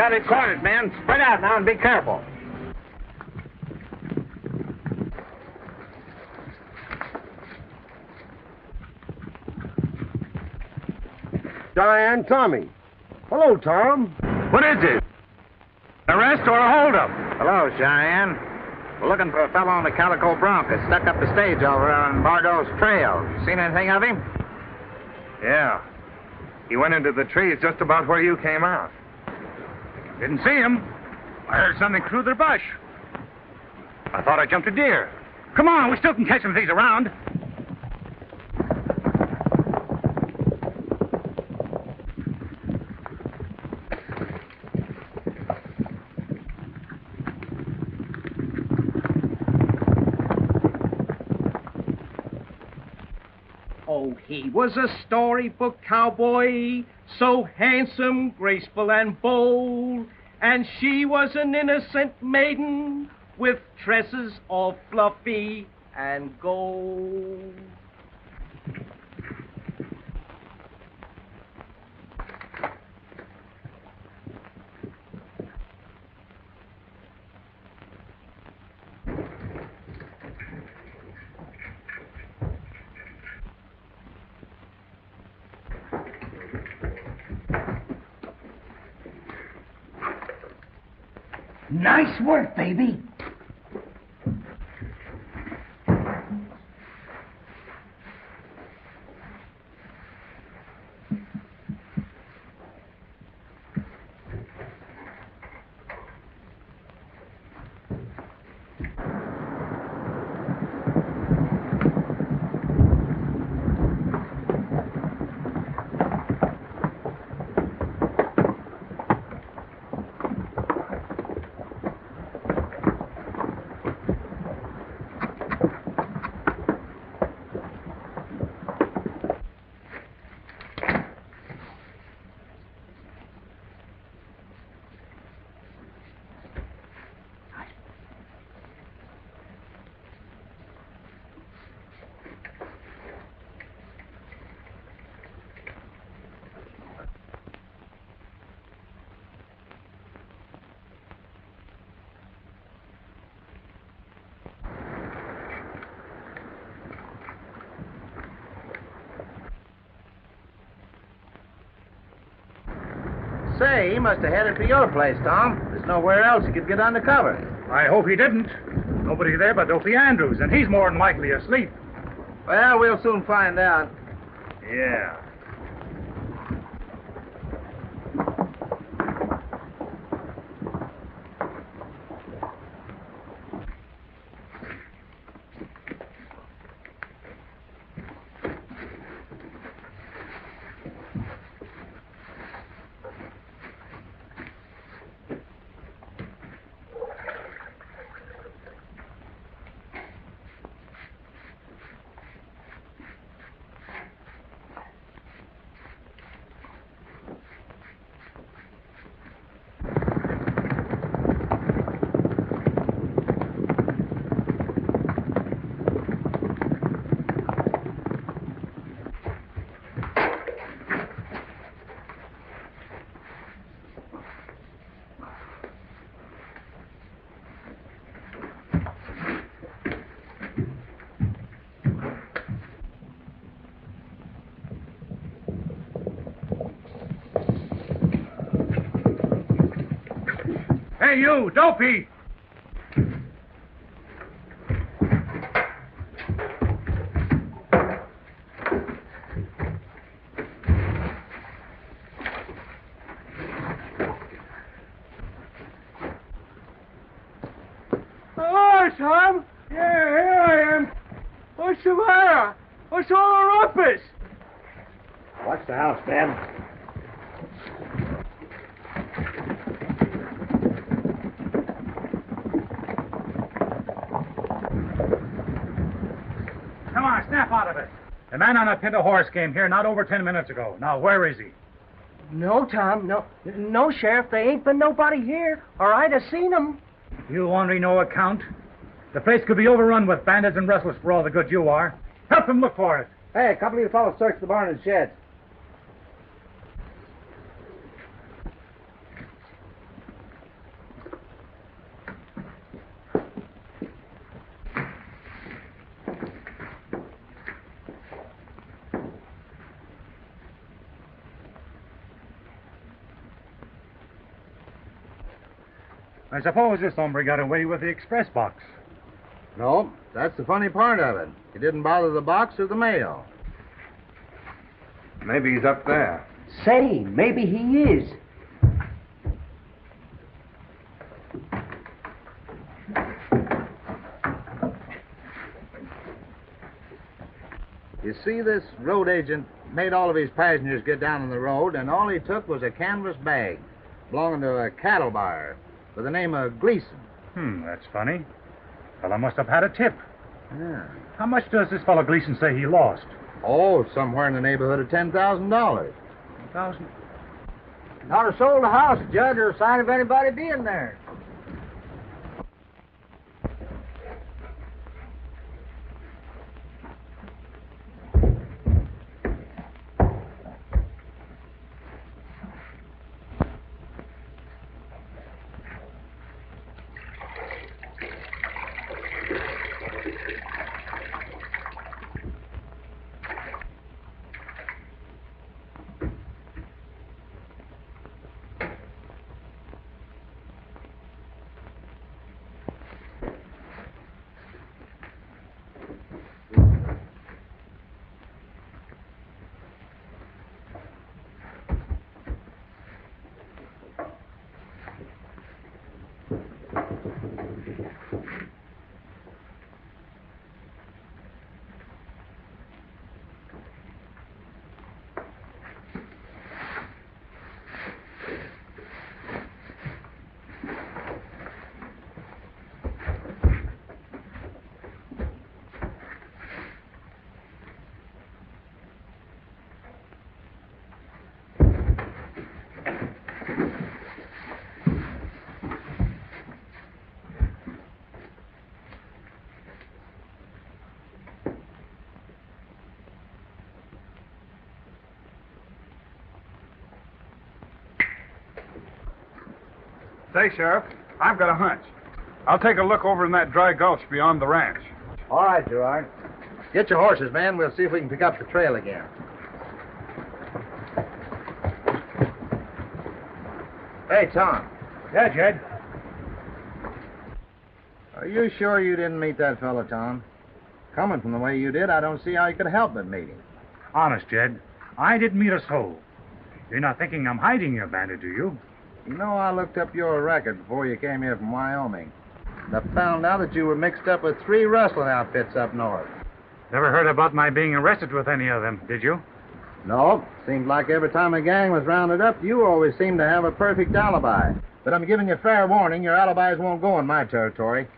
Got it cornered, man. Spread out now and be careful. Cheyenne, Tommy. Hello, Tom. What is it? Arrest or a holdup? Hello, Cheyenne. We're looking for a fellow on the Calico Bronc that stuck up the stage over on Bardot's trail. Seen anything of him? Yeah. He went into the trees just about where you came out. Didn't see him. I heard something through the bush. I thought I jumped a deer. Come on, we still can catch him if he's around. Oh, he was a storybook cowboy, so handsome, graceful, and bold. And she was an innocent maiden with tresses all fluffy and gold. Nice work, baby. Say, he must have headed for your place, Tom. There's nowhere else he could get undercover. I hope he didn't. Nobody there but Dopey Andrews, and he's more than likely asleep. Well, we'll soon find out. Yeah. Hey, you, Dopey! Hello, Tom. Yeah, here I am. What's the matter? What's all the rumpus? Watch the house, Dad. The man on a pinto horse came here not over 10 minutes ago. Now, where is he? No, Tom, no, Sheriff. There ain't been nobody here, or I'd have seen him. You only no account? The place could be overrun with bandits and rustlers for all the good you are. Help them look for it. Hey, a couple of you fellows search the barn and sheds. I suppose this hombre got away with the express box. No, that's the funny part of it. He didn't bother the box or the mail. Maybe he's up there. Say, maybe he is. You see, this road agent made all of his passengers get down on the road, and all he took was a canvas bag belonging to a cattle buyer with the name of Gleason. That's funny. Fellow must have had a tip. Yeah. How much does this fellow Gleason say he lost? Oh, somewhere in the neighborhood of $10,000. 1,000. Not a soul in the house, Judge, or a sign of anybody being there. Say, Sheriff, I've got a hunch. I'll take a look over in that dry gulch beyond the ranch. All right, Gerard. Get your horses, man. We'll see if we can pick up the trail again. Hey, Tom. Yeah, Jed. Are you sure you didn't meet that fellow, Tom? Coming from the way you did, I don't see how you could help but meet him. Honest, Jed, I didn't meet a soul. You're not thinking I'm hiding your bandit, do you? You know, I looked up your record before you came here from Wyoming. And I found out that you were mixed up with 3 rustling outfits up north. Never heard about my being arrested with any of them, did you? No, seemed like every time a gang was rounded up, you always seemed to have a perfect alibi. But I'm giving you fair warning, your alibis won't go in my territory.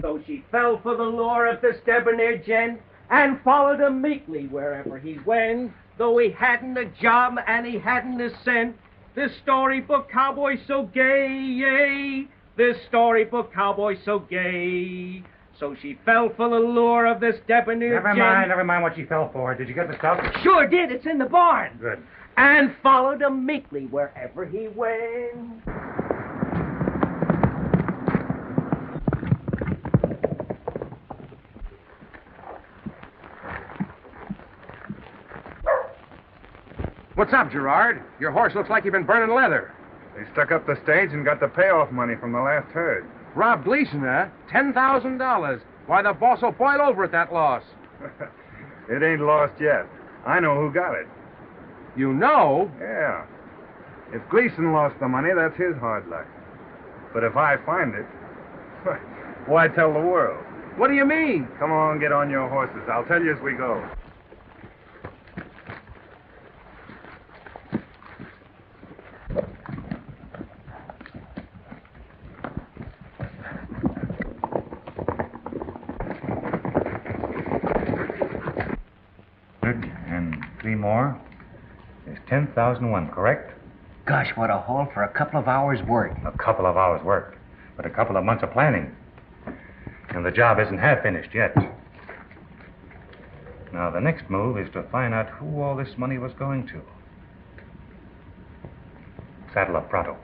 So she fell for the lure of this debonair gent and followed him meekly wherever he went, though he hadn't a job and he hadn't a cent. This storybook cowboy so gay, yay, this storybook cowboy so gay. So she fell for the lure of this debonair gent. Never mind what she fell for. Did you get the stuff? Sure did, it's in the barn. Good. And followed him meekly wherever he went. What's up, Gerard? Your horse looks like you've been burning leather. They stuck up the stage and got the payoff money from the last herd. Rob Gleason, huh? $10,000. Why, the boss will boil over at that loss. It ain't lost yet. I know who got it. You know? Yeah. If Gleason lost the money, that's his hard luck. But if I find it, why tell the world? What do you mean? Come on, get on your horses. I'll tell you as we go. Good. And 3 more. There's 10,001, correct? Gosh, what a haul for a couple of hours' work. A couple of hours' work, but a couple of months of planning. And the job isn't half finished yet. Now, the next move is to find out who all this money was going to. Saddle up pronto.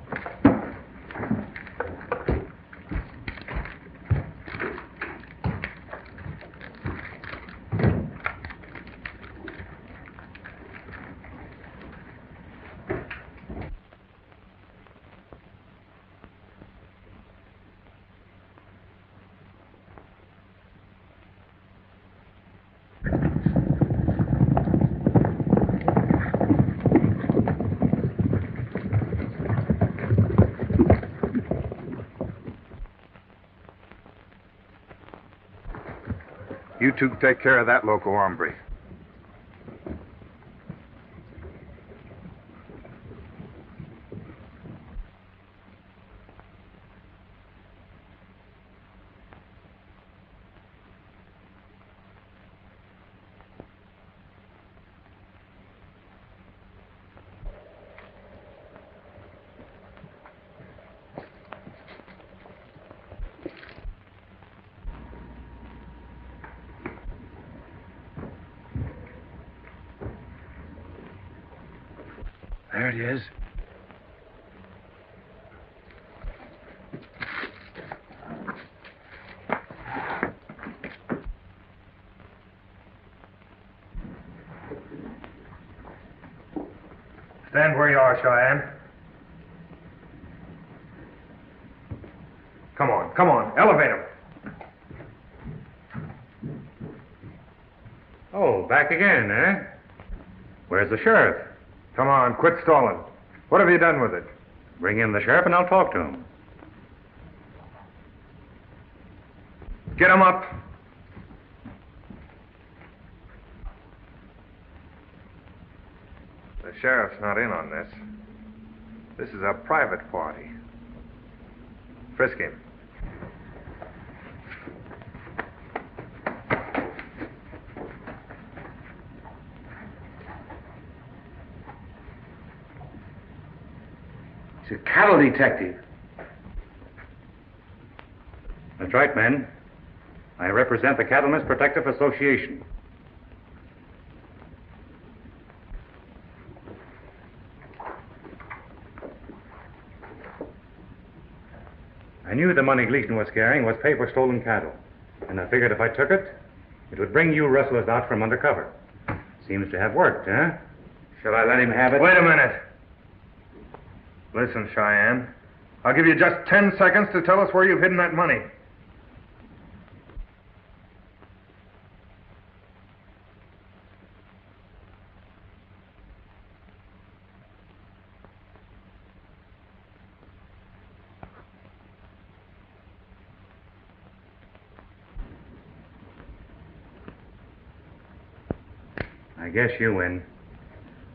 You two take care of that local hombre. There it is. Stand where you are, Cheyenne. Come on. Elevate him. Oh, back again, eh? Where's the sheriff? Come on, quit stalling. What have you done with it? Bring in the sheriff and I'll talk to him. Get him up. The sheriff's not in on this. This is a private party. Frisk him. He's a cattle detective. That's right, men. I represent the Cattlemen's Protective Association. I knew the money Gleason was carrying was paid for stolen cattle. And I figured if I took it, it would bring you rustlers out from undercover. Seems to have worked, huh? Shall I let him have it? Wait a minute. Listen, Cheyenne. I'll give you just 10 seconds to tell us where you've hidden that money. I guess you win.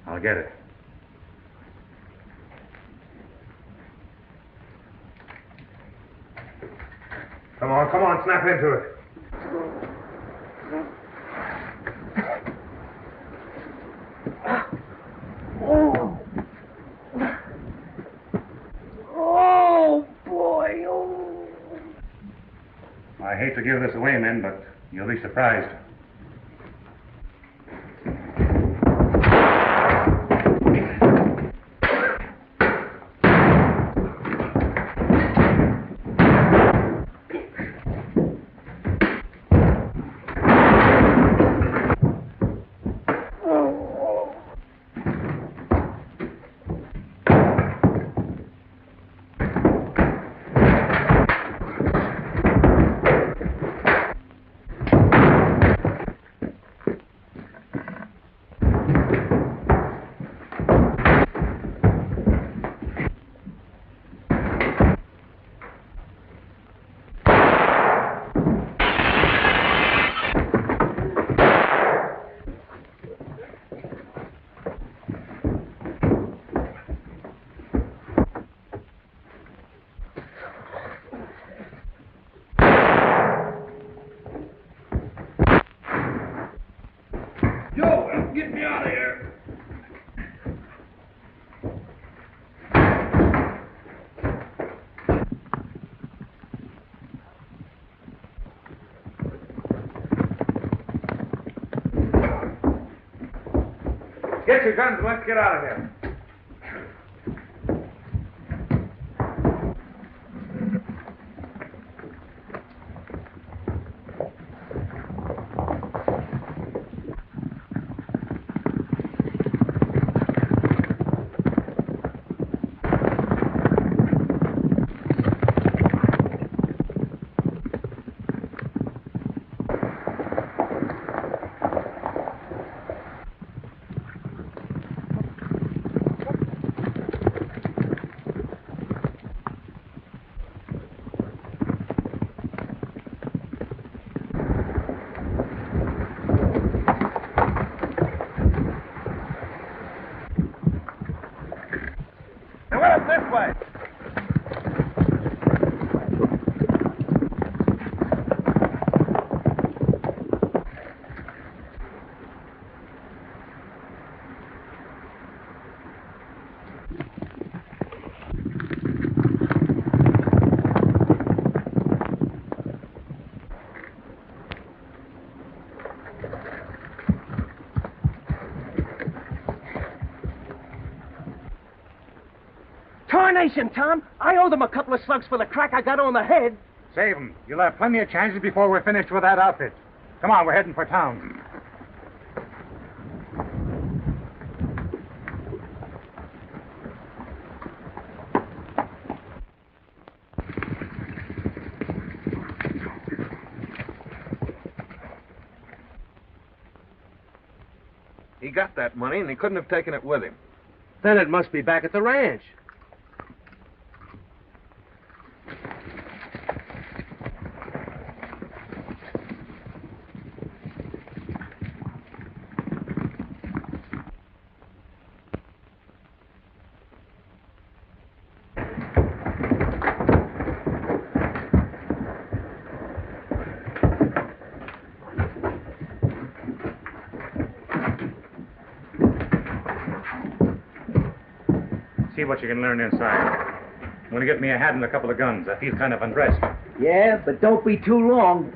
I'll get it. Come on, snap into it. Oh, boy. Oh. I hate to give this away, men, but you'll be surprised. Get your guns and let's get out of here. Tarnation, Tom. I owe them a couple of slugs for the crack I got on the head. Save them. You'll have plenty of chances before we're finished with that outfit. Come on, we're heading for town. He got that money, and he couldn't have taken it with him. Then it must be back at the ranch. See what you can learn inside. I'm going to get me a hat and a couple of guns. I feel kind of undressed. Yeah, but don't be too long.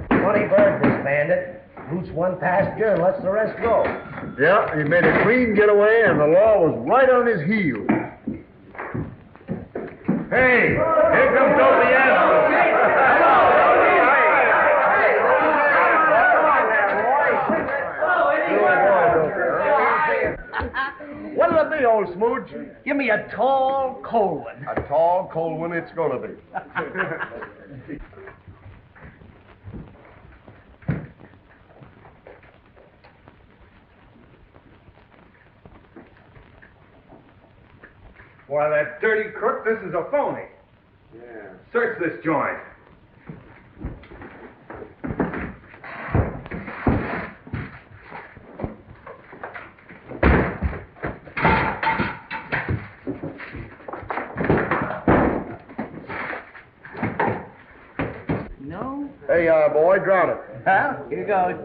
Funny bird, this bandit. Roots one passenger and lets the rest go. Yeah, he made a clean getaway, and the law was right on his heels. Hey, here comes Dopey Adams. What'll it be, old smooch? Give me a tall, cold one. A tall, cold one it's gonna be. Why, that dirty crook, this is a phony. Yeah. Search this joint. No? Hey, boy, drown it. Huh? Here goes.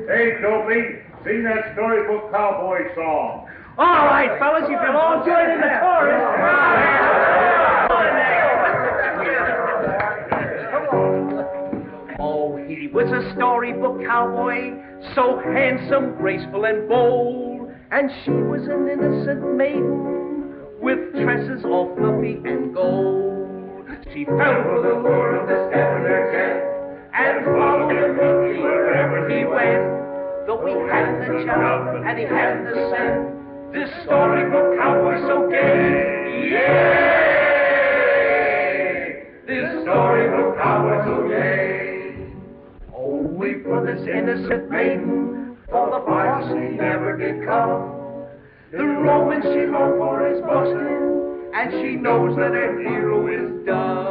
Hey, Dopey, sing that storybook cowboy song. All right, fellas, you can all join in the chorus. Oh, he was a storybook cowboy, so handsome, graceful, and bold. And she was an innocent maiden with tresses all fluffy and gold. She fell for the lure of the scavenger cat and followed him wherever he went. Though he had the job and he had the scent, this storybook cowboy so gay, yay! This storybook cowboy so gay. Oh, weep for this innocent maiden, for the price she never did come. The romance she longed for is busted, and she knows that her hero is done.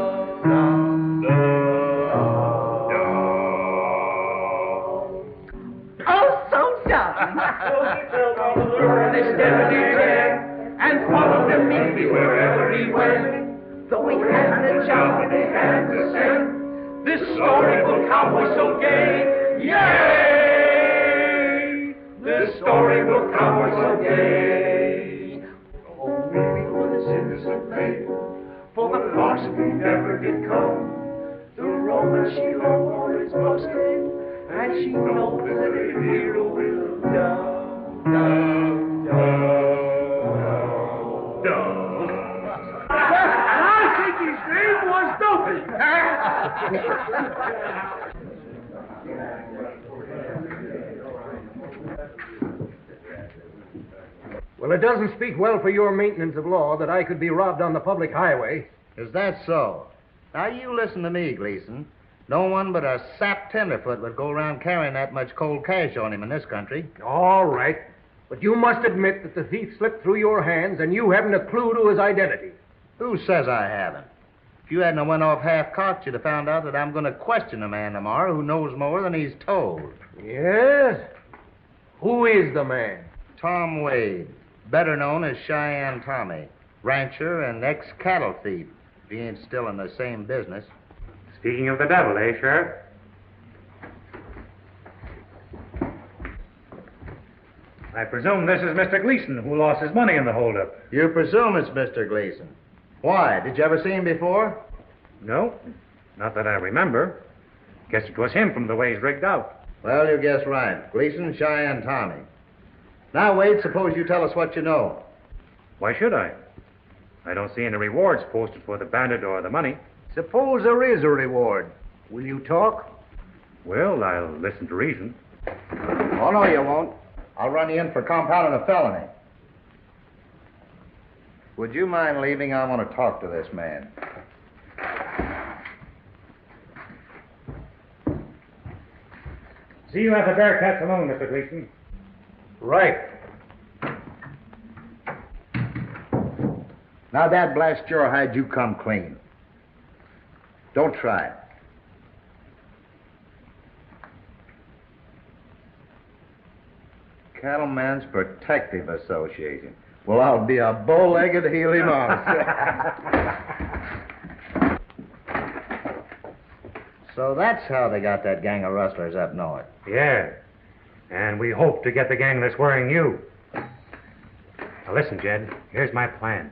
this debonair and followed him meekly wherever he went. Though he had the job and he had the scent, this storybook cowboy so gay, yay! This storybook cowboy so gay. Oh, maybe for this innocent maid, for the larceny who never did come. The Roman she loved always boasted, and she knows that a hero will down, down, down, down. And I think his name was Dopey. Well, it doesn't speak well for your maintenance of law that I could be robbed on the public highway. Is that so? Now, you listen to me, Gleason. No one but a sap tenderfoot would go around carrying that much cold cash on him in this country. All right. But you must admit that the thief slipped through your hands and you haven't a clue to his identity. Who says I haven't? If you hadn't went off half-cocked, you'd have found out that I'm going to question a man tomorrow who knows more than he's told. Yes? Who is the man? Tom Wade, better known as Cheyenne Tommy, rancher and ex-cattle thief, if he ain't still in the same business. Speaking of the devil, eh, Sheriff? I presume this is Mr. Gleason, who lost his money in the holdup. You presume it's Mr. Gleason. Why? Did you ever see him before? No, not that I remember. Guess it was him from the way he's rigged out. Well, you guessed right. Gleason, Cheyenne Tommy. Now, Wade, suppose you tell us what you know. Why should I? I don't see any rewards posted for the bandit or the money. Suppose there is a reward. Will you talk? Well, I'll listen to reason. Oh, no, you won't. I'll run you in for compounding a felony. Would you mind leaving? I want to talk to this man. See you at the Bearcat Saloon, Mr. Gleason. Right. Now, that blast your hide, you come clean. Don't try it. Cattlemen's Protective Association. Well, I'll be a bow-legged Healy mouse. So that's how they got that gang of rustlers up north. Yeah. And we hope to get the gang that's wearing you. Now listen, Jed. Here's my plan.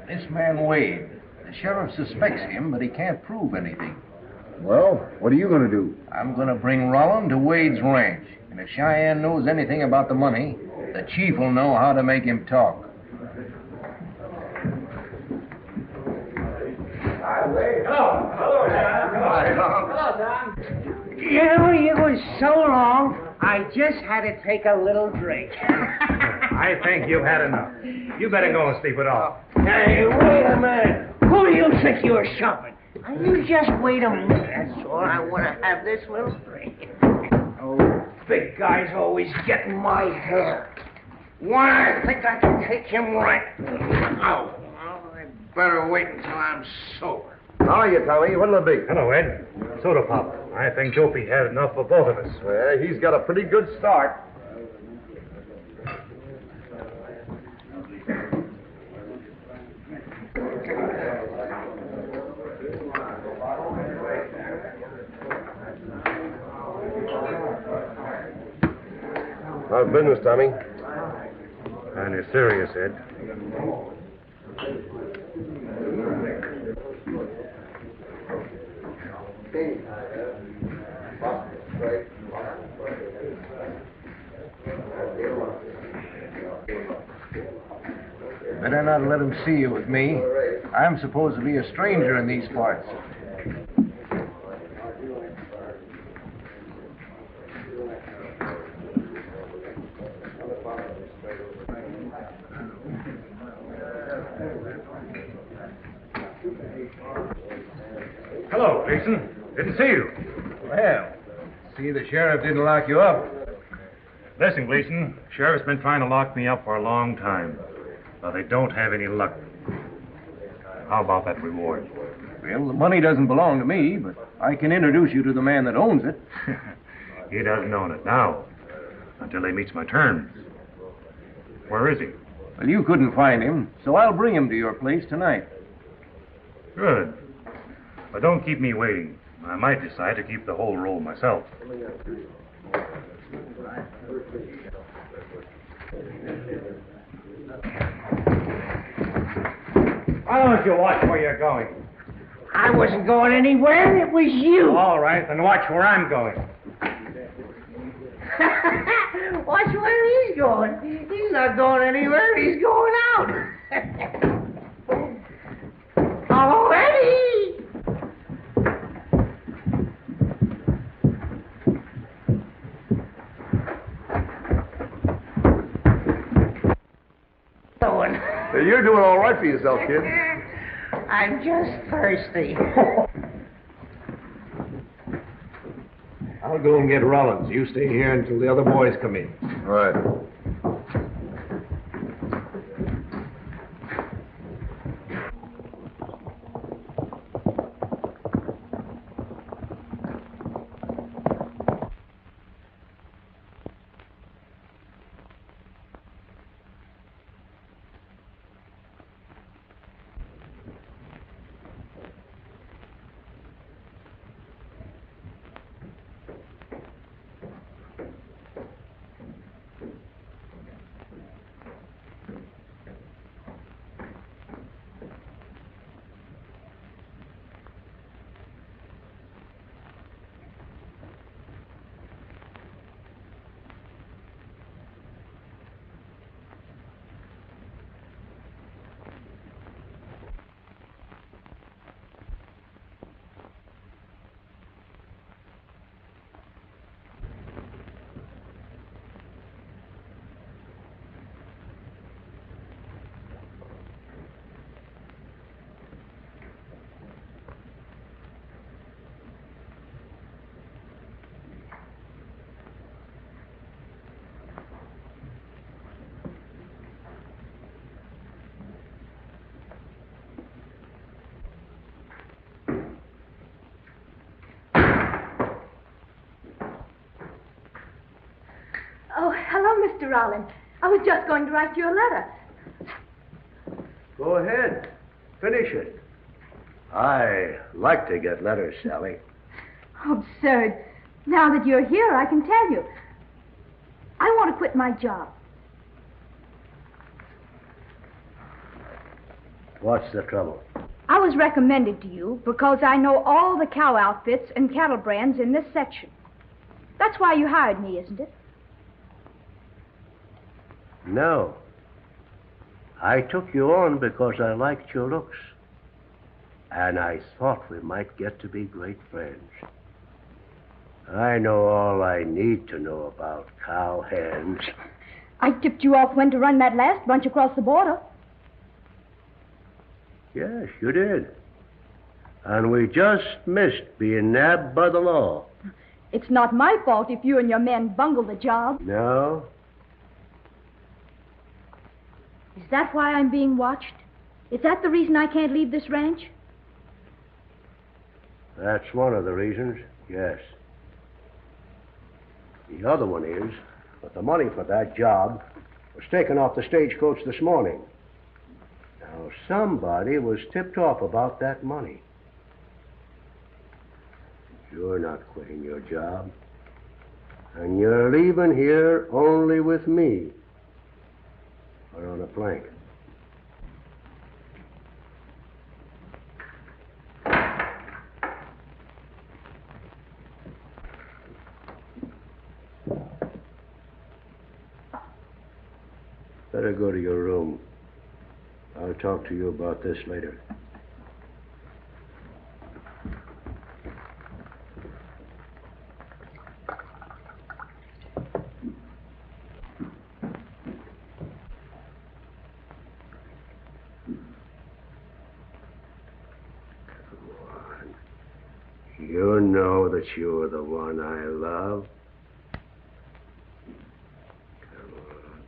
This man Wade, the sheriff suspects him, but he can't prove anything. Well, what are you going to do? I'm going to bring Rollin to Wade's ranch. And if Cheyenne knows anything about the money, the chief will know how to make him talk. You know, it was so long, I just had to take a little drink. I think you've had enough. You better go and sleep it off. Hey, wait a minute. Who do you think you're shopping? You just wait a minute, that's all. I want to have this little drink. Oh, big guy's always getting my hair. Why, I think I can take him right. Oh, I better wait until I'm sober. How are you, Tommy? What'll it be? Hello, Ed. Soda pop. I think Dopey had enough for both of us. Well, he's got a pretty good start. How's business, Tommy? And it's serious, Ed. Better not let him see you with me. I'm supposed to be a stranger in these parts. Hello, Gleason. Didn't see you. Well, see the sheriff didn't lock you up. Listen, Gleason. Sheriff's been trying to lock me up for a long time. But they don't have any luck. How about that reward? Well, the money doesn't belong to me, but I can introduce you to the man that owns it. He doesn't own it now, until he meets my terms. Where is he? Well, you couldn't find him, so I'll bring him to your place tonight. Good. But don't keep me waiting. I might decide to keep the whole roll myself. Why don't you watch where you're going? I wasn't going anywhere. It was you. All right, then watch where I'm going. Watch where he's going. He's not going anywhere. He's going out. Already. Hey, you're doing all right for yourself, kid. I'm just thirsty. I'll go and get Rollins. You stay here until the other boys come in. All right. Oh, hello, Mr. Rollins. I was just going to write you a letter. Go ahead. Finish it. I like to get letters, Sally. Absurd. Now that you're here, I can tell you. I want to quit my job. What's the trouble? I was recommended to you because I know all the cow outfits and cattle brands in this section. That's why you hired me, isn't it? No. I took you on because I liked your looks. And I thought we might get to be great friends. I know all I need to know about cow hands. I tipped you off when to run that last bunch across the border. Yes, you did. And we just missed being nabbed by the law. It's not my fault if you and your men bungled the job. No? Is that why I'm being watched? Is that the reason I can't leave this ranch? That's one of the reasons, yes. The other one is that the money for that job was taken off the stagecoach this morning. Now, somebody was tipped off about that money. You're not quitting your job. And you're leaving here only with me. Or on a plank. Better go to your room. I'll talk to you about this later. You know that you're the one I love. Come on.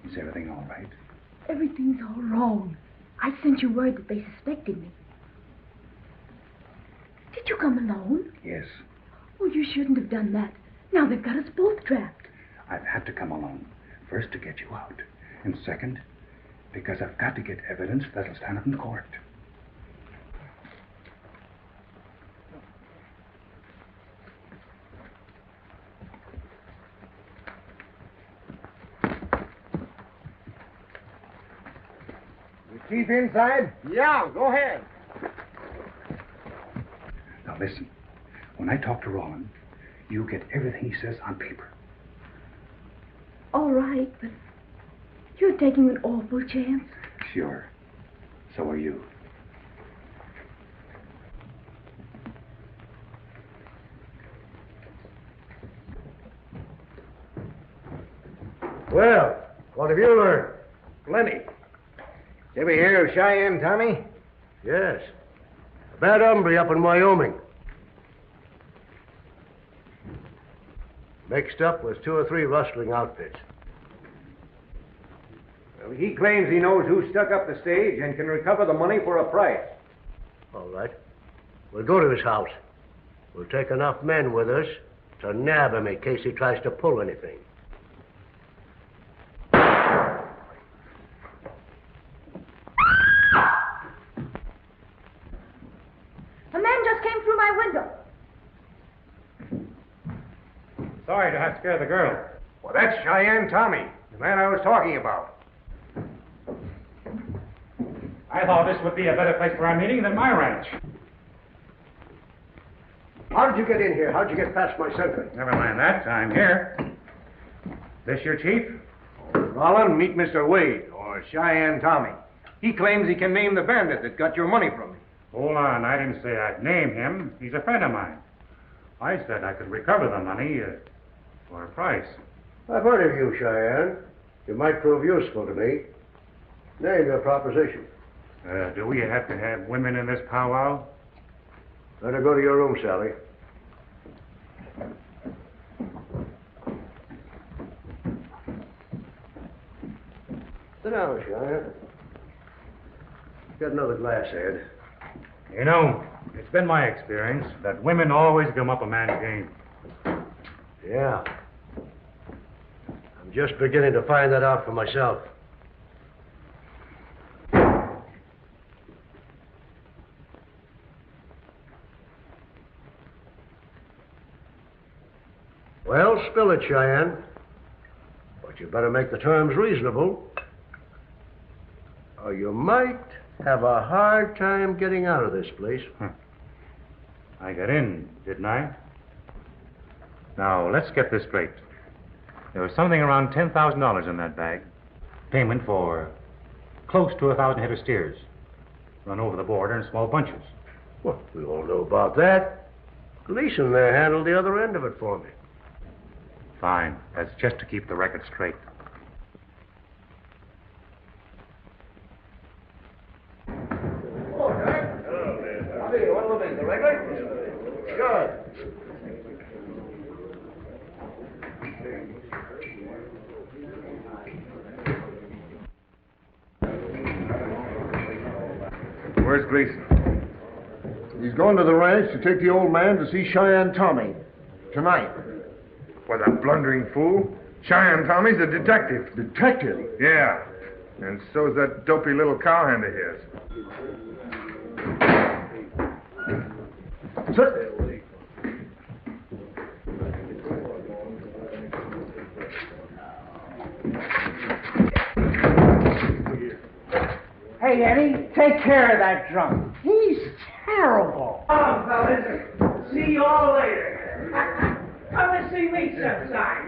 Is everything all right? Everything's all wrong. I sent you word that they suspected me. Did you come alone? Yes. Oh, you shouldn't have done that. Now they've got us both trapped. I've had to come alone. First, to get you out. And second, because I've got to get evidence that'll stand up in court. Chief inside? Yeah, go ahead. Now listen. When I talk to Roland, you get everything he says on paper. All right, but you're taking an awful chance. Sure. So are you. Well, what have you learned? Plenty. You ever hear of Cheyenne Tommy? Yes. A bad hombre up in Wyoming. Mixed up with 2 or 3 rustling outfits. Well, he claims he knows who stuck up the stage and can recover the money for a price. All right. We'll go to his house. We'll take enough men with us to nab him in case he tries to pull anything. A man just came through my window. Sorry to have scared the girl. Well, that's Cheyenne Tommy, the man I was talking about. I thought this would be a better place for our meeting than my ranch. How did you get in here? How'd you get past my sentry? Never mind that. I'm here. This your chief? Roland, meet Mr. Wade, or Cheyenne Tommy. He claims he can name the bandit that got your money from me. Hold on. I didn't say I'd name him. He's a friend of mine. I said I could recover the money for a price. I've heard of you, Cheyenne. You might prove useful to me. Name your proposition. Do we have to have women in this powwow? Better go to your room, Sally. Sit down, Cheyenne. Get another glass, Ed. You know, it's been my experience that women always gum up a man's game. Yeah. I'm just beginning to find that out for myself. Well, spill it, Cheyenne. But you better make the terms reasonable, or you might have a hard time getting out of this place. I got in, didn't I? Now, let's get this straight. There was something around $10,000 in that bag. Payment for close to 1,000 head of steers. Run over the border in small bunches. Well, we all know about that. Gleason there handled the other end of it for me. Fine. That's just to keep the record straight. Good. Where's Gleason? He's going to the ranch to take the old man to see Cheyenne Tommy. Tonight. What, a blundering fool? Cheyenne Tommy's a detective. Detective? Yeah. And so's that dopey little cowhand of his. Hey, Eddie, take care of that drunk. He's terrible. Oh, fellas, see you all later. Come and see me sometime.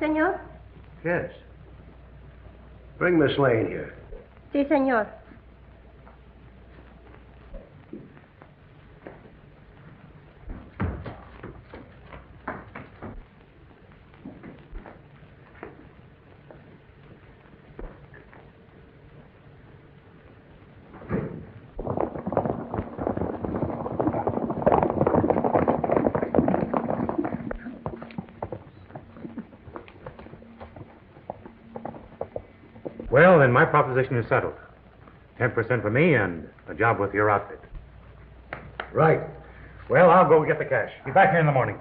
senor? Yes. Bring Miss Lane here. Si, senor. Well, then my proposition is settled. 10% for me and a job with your outfit. Right. Well, I'll go get the cash. Be back here in the morning.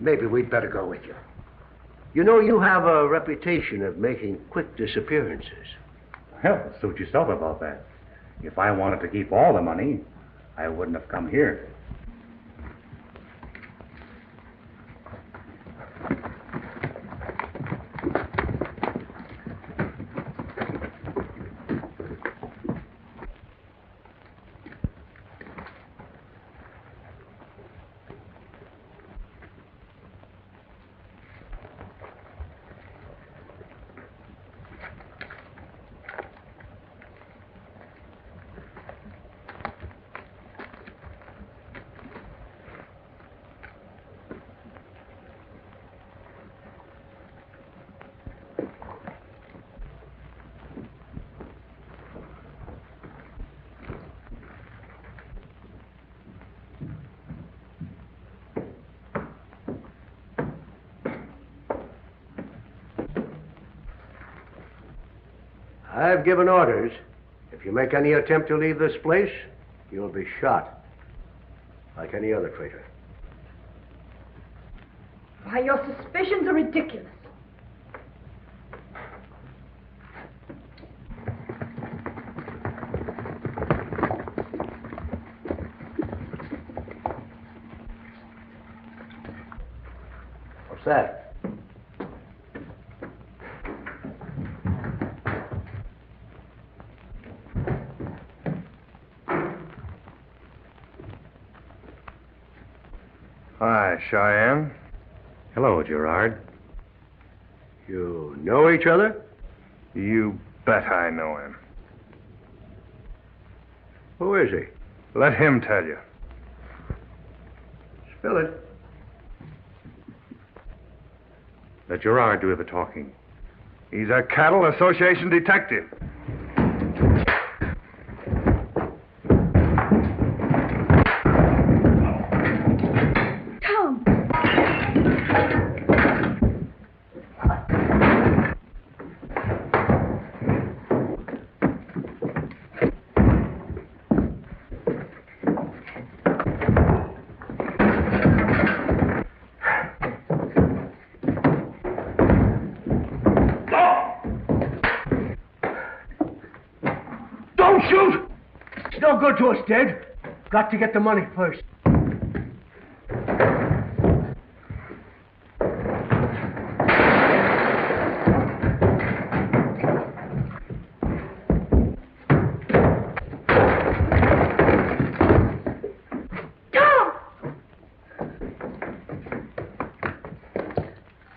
Maybe we'd better go with you. You know, you have a reputation of making quick disappearances. Hell, suit yourself about that. If I wanted to keep all the money, I wouldn't have come here. I've given orders. If you make any attempt to leave this place, you'll be shot. Like any other traitor. Why, your suspicions are ridiculous. What's that? Hi, Cheyenne. Hello, Gerard. You know each other? You bet I know him. Who is he? Let him tell you. Spill it. Let Gerard do the talking. He's a Cattle Association detective. No good to us, dead. Got to get the money first.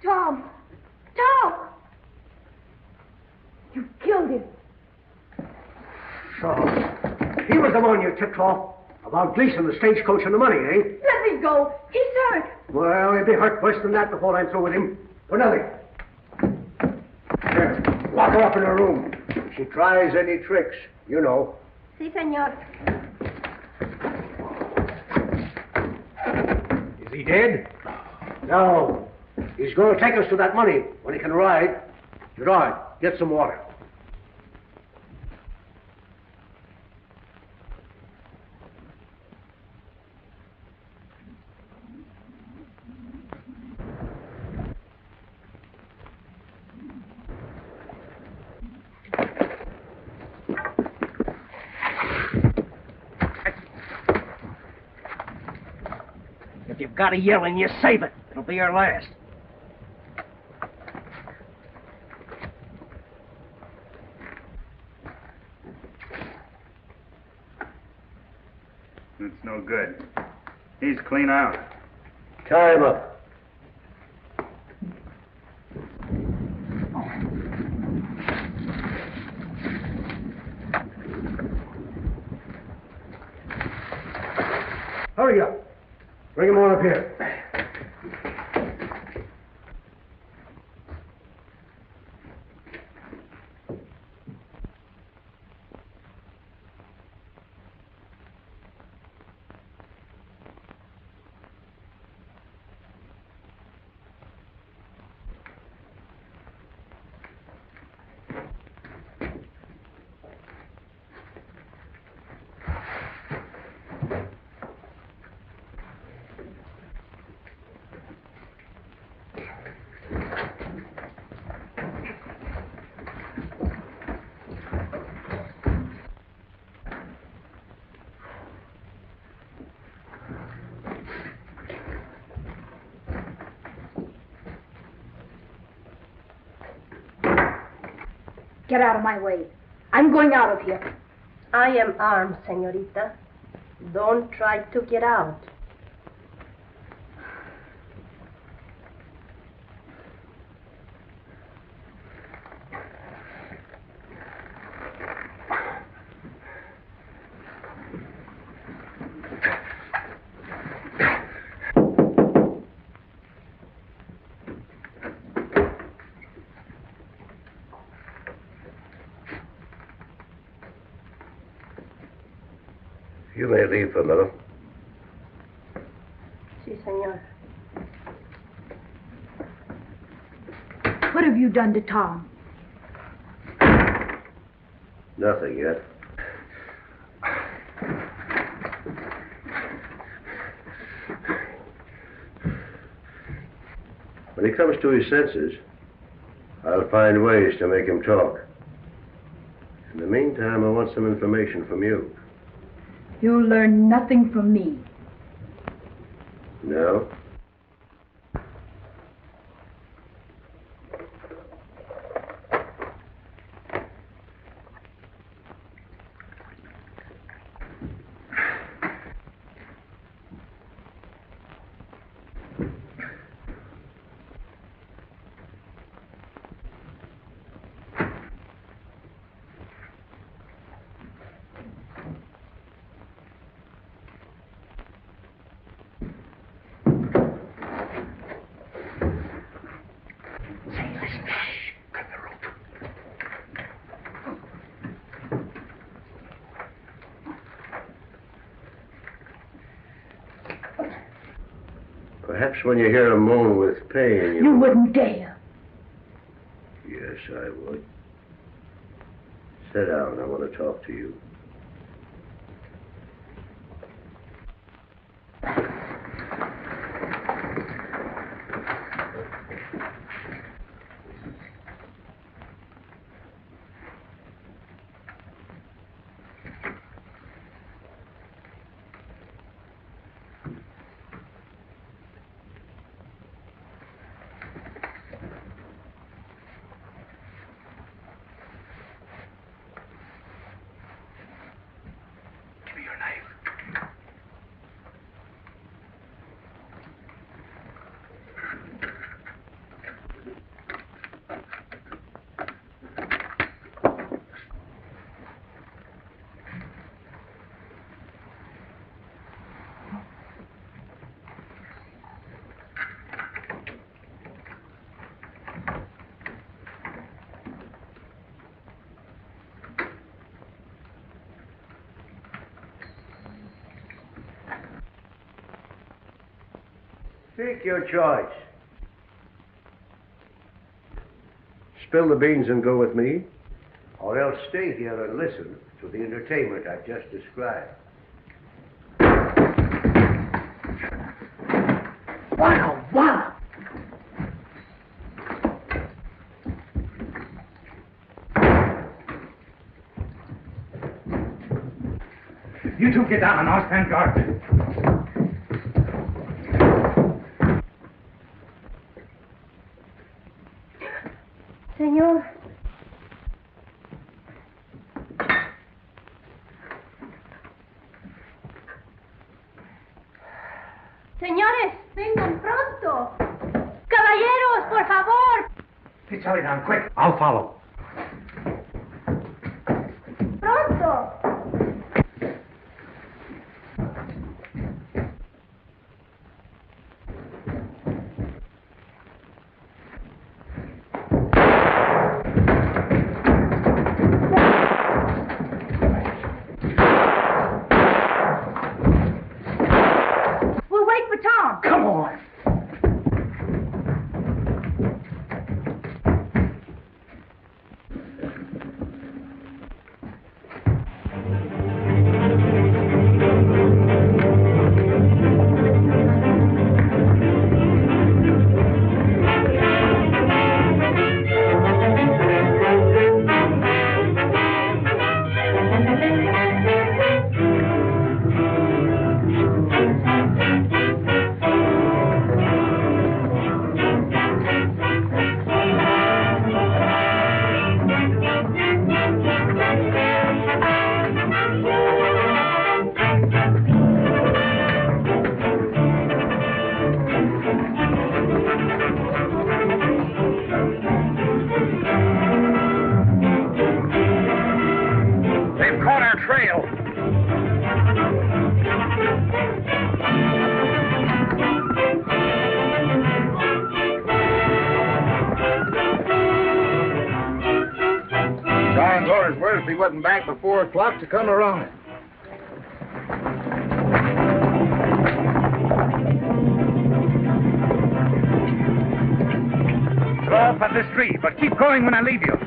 Tom! You killed him. So, he was the one you tipped off about Gleason, the stagecoach, and the money, eh? Let me go. He's hurt. Well, he'll be hurt worse than that before I'm through with him. For nothing. Here, lock her up in her room. If she tries any tricks, you know. Si, senor. Is he dead? No. He's going to take us to that money when he can ride. Gerard, get some water. If you've got a yelling, you save it. It'll be your last. It's no good. He's clean out. Tie him up. Bring him on up here. Get out of my way. I'm going out of here. I am armed, señorita. Don't try to get out. You may leave for a minute. Sí, señor. What have you done to Tom? Nothing yet. When he comes to his senses, I'll find ways to make him talk. In the meantime, I want some information from you. You'll learn nothing from me. No? Perhaps when you hear a moan with pain, You wouldn't dare. Yes, I would. Sit down. I want to talk to you. Take your choice. Spill the beans and go with me, or else stay here and listen to the entertainment I've just described. Wow, wow! You two get down and I'll stand guard. Señor. Señores, vengan pronto. Caballeros, por favor. Get Charlie down, quick. I'll follow. Pronto. if he wasn't back by 4 o'clock to come around it. Draw up at this tree, but keep going when I leave you.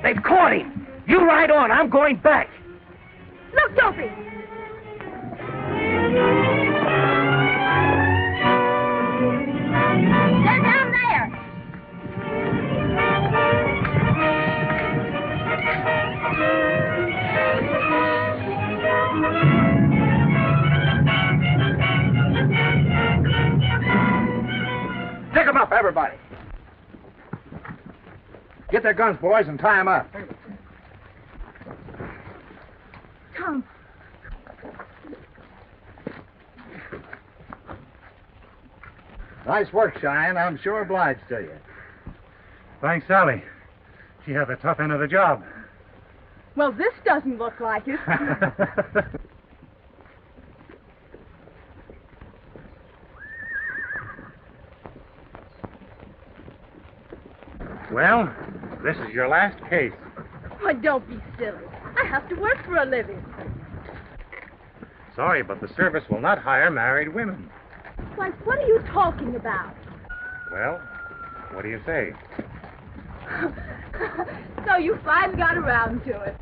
They've caught him. You ride on. I'm going back. Look, Dopey! They're down there! Pick 'em up, everybody. Get their guns, boys, and tie 'em up. Come. Nice work, Cheyenne. I'm sure obliged to you. Thanks, Sally. She had the tough end of the job. Well, this doesn't look like it. Well, this is your last case. Why, don't be silly. I have to work for a living. Sorry, but the service will not hire married women. Why, what are you talking about? Well, what do you say? So you finally got around to it.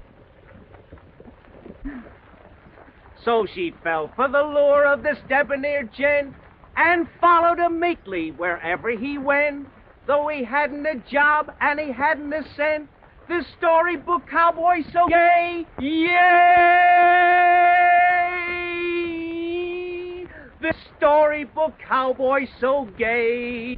So she fell for the lure of this debonair gent and followed him meekly wherever he went. Though he hadn't a job and he hadn't a cent, this storybook cowboy so gay, yay! This storybook cowboy so gay.